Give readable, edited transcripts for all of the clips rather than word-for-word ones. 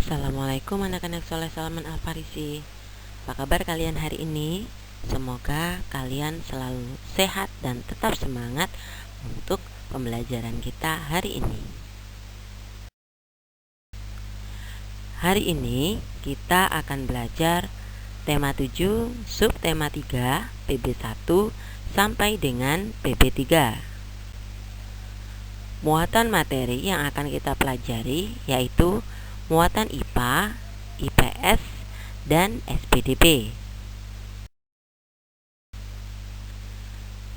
Assalamualaikum anak-anak soleh Salman Al-Farisi. Apa kabar kalian hari ini? Semoga kalian selalu sehat dan tetap semangat untuk pembelajaran kita hari ini. Hari ini kita akan belajar tema 7, subtema 3, PB1 sampai dengan PB3. Muatan materi yang akan kita pelajari yaitu muatan IPA, IPS, dan SPDB.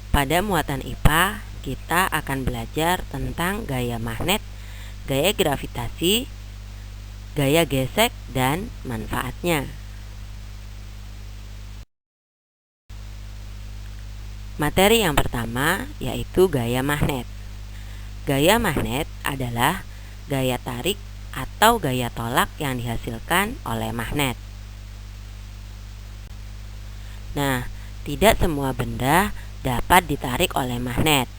Pada muatan IPA, kita akan belajar tentang gaya magnet, gaya gravitasi, gaya gesek, dan manfaatnya. Materi yang pertama yaitu gaya magnet. Gaya magnet adalah gaya tarik atau gaya tolak yang dihasilkan oleh magnet. Nah, tidak semua benda dapat ditarik oleh magnet.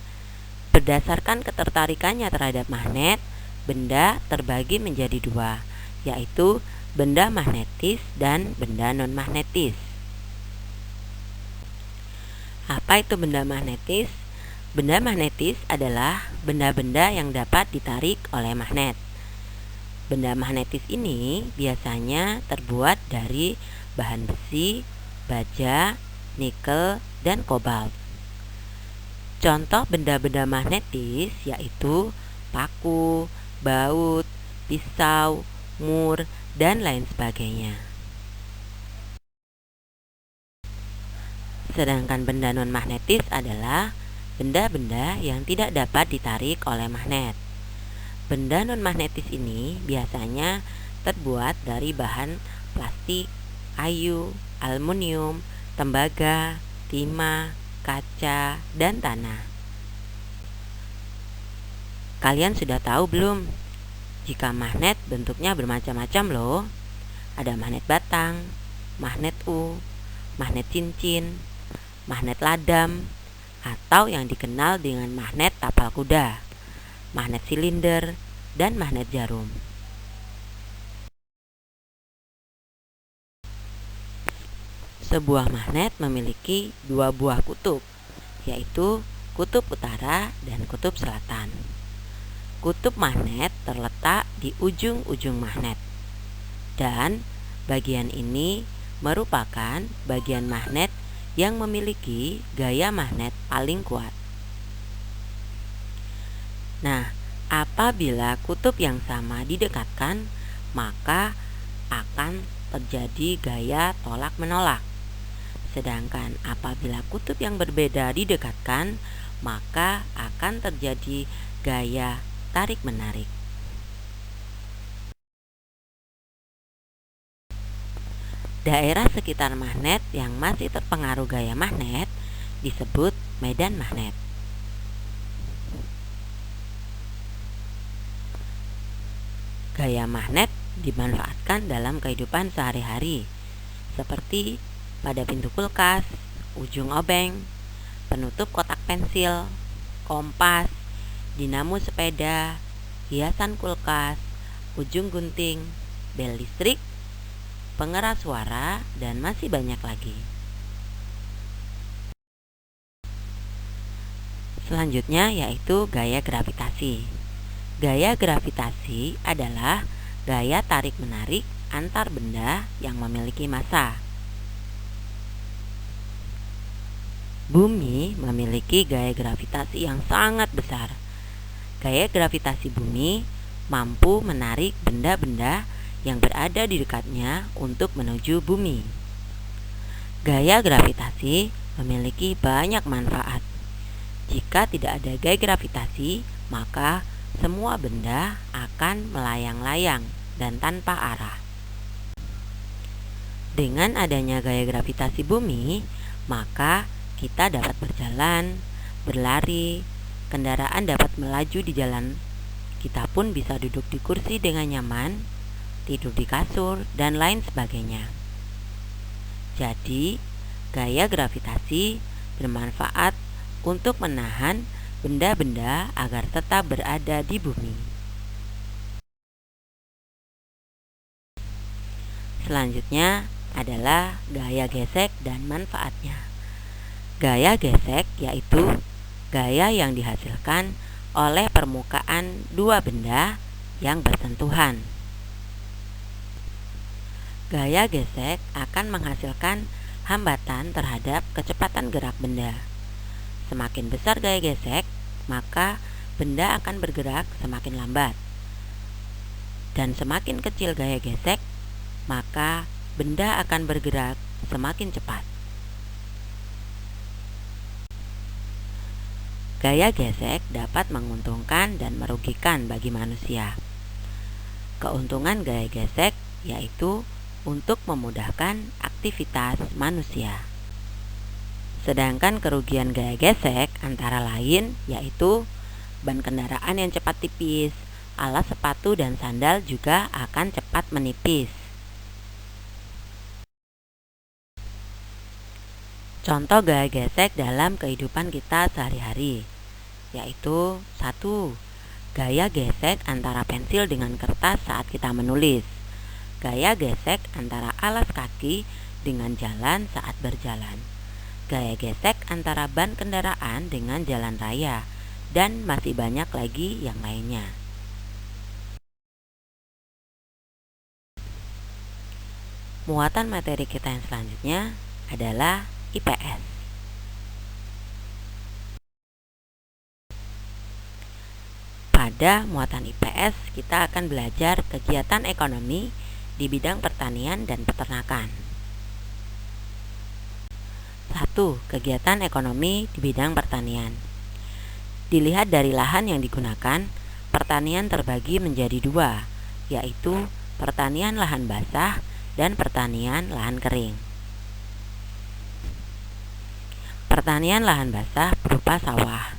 Berdasarkan ketertarikannya terhadap magnet, benda terbagi menjadi dua, yaitu benda magnetis dan benda non-magnetis. Apa itu benda magnetis? Benda magnetis adalah benda-benda yang dapat ditarik oleh magnet. Benda magnetis ini biasanya terbuat dari bahan besi, baja, nikel, dan kobalt. Contoh benda-benda magnetis yaitu paku, baut, pisau, mur, dan lain sebagainya. Sedangkan benda non-magnetis adalah benda-benda yang tidak dapat ditarik oleh magnet. Benda non-magnetis ini biasanya terbuat dari bahan plastik, kayu, aluminium, tembaga, timah, kaca, dan tanah. Kalian sudah tahu belum? Jika magnet bentuknya bermacam-macam loh. Ada magnet batang, magnet U, magnet cincin, magnet ladam, atau yang dikenal dengan magnet tapal kuda, magnet silinder, dan magnet jarum. Sebuah magnet memiliki dua buah kutub, yaitu kutub utara dan kutub selatan. Kutub magnet terletak di ujung-ujung magnet, dan bagian ini merupakan bagian magnet yang memiliki gaya magnet paling kuat. Nah, apabila kutub yang sama didekatkan, maka akan terjadi gaya tolak-menolak. Sedangkan apabila kutub yang berbeda didekatkan, maka akan terjadi gaya tarik-menarik. Daerah sekitar magnet yang masih terpengaruh gaya magnet disebut medan magnet. Gaya magnet dimanfaatkan dalam kehidupan sehari-hari, seperti pada pintu kulkas, ujung obeng, penutup kotak pensil, kompas, dinamo sepeda, hiasan kulkas, ujung gunting, bel listrik, pengeras suara, dan masih banyak lagi. Selanjutnya yaitu gaya gravitasi. Gaya gravitasi adalah gaya tarik-menarik antar benda yang memiliki massa. Bumi memiliki gaya gravitasi yang sangat besar. Gaya gravitasi bumi mampu menarik benda-benda yang berada di dekatnya untuk menuju bumi. Gaya gravitasi memiliki banyak manfaat. Jika tidak ada gaya gravitasi, maka semua benda akan melayang-layang dan tanpa arah. Dengan adanya gaya gravitasi bumi, maka kita dapat berjalan, berlari, kendaraan dapat melaju di jalan. Kita pun bisa duduk di kursi dengan nyaman, tidur di kasur, dan lain sebagainya. Jadi, gaya gravitasi bermanfaat untuk menahan benda-benda agar tetap berada di bumi. selanjutnya adalah gaya gesek dan manfaatnya. Gaya gesek yaitu gaya yang dihasilkan oleh permukaan dua benda yang bersentuhan. Gaya gesek akan menghasilkan hambatan terhadap kecepatan gerak benda. Semakin besar gaya gesek, maka benda akan bergerak semakin lambat. Dan semakin kecil gaya gesek, maka benda akan bergerak semakin cepat. Gaya gesek dapat menguntungkan dan merugikan bagi manusia. Keuntungan gaya gesek yaitu untuk memudahkan aktivitas manusia. Sedangkan kerugian gaya gesek antara lain yaitu ban kendaraan yang cepat tipis, alas sepatu dan sandal juga akan cepat menipis. Contoh gaya gesek dalam kehidupan kita sehari-hari yaitu 1. Gaya gesek antara pensil dengan kertas saat kita menulis. Gaya gesek antara alas kaki dengan jalan saat berjalan. Gaya gesek antara ban kendaraan dengan jalan raya, dan masih banyak lagi yang lainnya. Muatan materi kita yang selanjutnya adalah IPS. Pada muatan IPS, kita akan belajar kegiatan ekonomi di bidang pertanian dan peternakan. 1. Kegiatan ekonomi di bidang pertanian. Dilihat dari lahan yang digunakan, pertanian terbagi menjadi dua, yaitu pertanian lahan basah dan pertanian lahan kering. Pertanian lahan basah berupa sawah.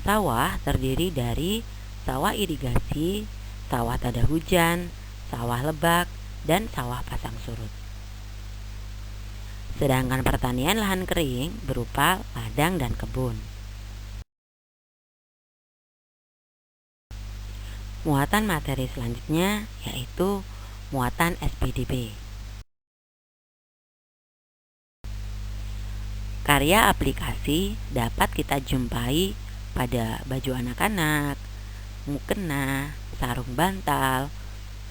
Sawah terdiri dari sawah irigasi, sawah tada hujan, sawah lebak, dan sawah pasang surut. Sedangkan pertanian lahan kering berupa ladang dan kebun. Muatan materi selanjutnya yaitu muatan SPDB. Karya aplikasi dapat kita jumpai pada baju anak-anak, mukena, sarung bantal,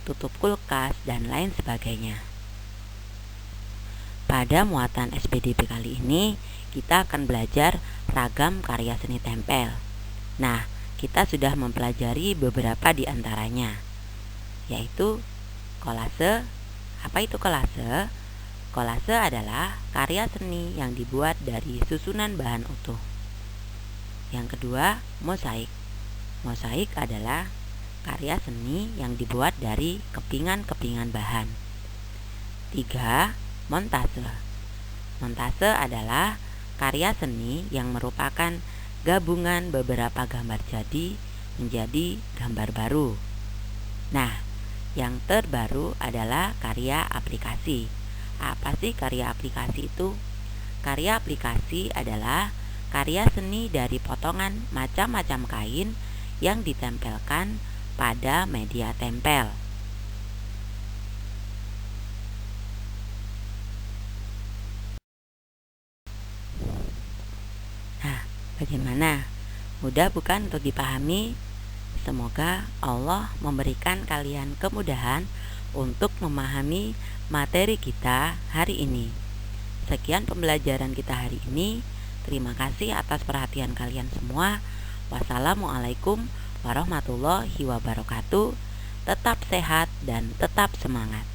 tutup kulkas, dan lain sebagainya. Pada muatan SPDB kali ini, kita akan belajar ragam karya seni tempel. Nah, kita sudah mempelajari beberapa di antaranya, yaitu kolase. Apa itu kolase? Kolase adalah karya seni yang dibuat dari susunan bahan utuh. Yang kedua, mosaik. Mosaik adalah karya seni yang dibuat dari kepingan-kepingan bahan. 3. Montase. Montase adalah karya seni yang merupakan gabungan beberapa gambar jadi menjadi gambar baru. Nah, yang terbaru adalah karya aplikasi. Apa sih karya aplikasi itu? Karya aplikasi adalah karya seni dari potongan macam-macam kain yang ditempelkan pada media tempel. Nah, bagaimana? Mudah bukan untuk dipahami? Semoga Allah memberikan kalian kemudahan untuk memahami materi kita hari ini. Sekian pembelajaran kita hari ini. Terima kasih atas perhatian kalian semua. Wassalamualaikum warahmatullahi wabarakatuh. Tetap sehat dan tetap semangat.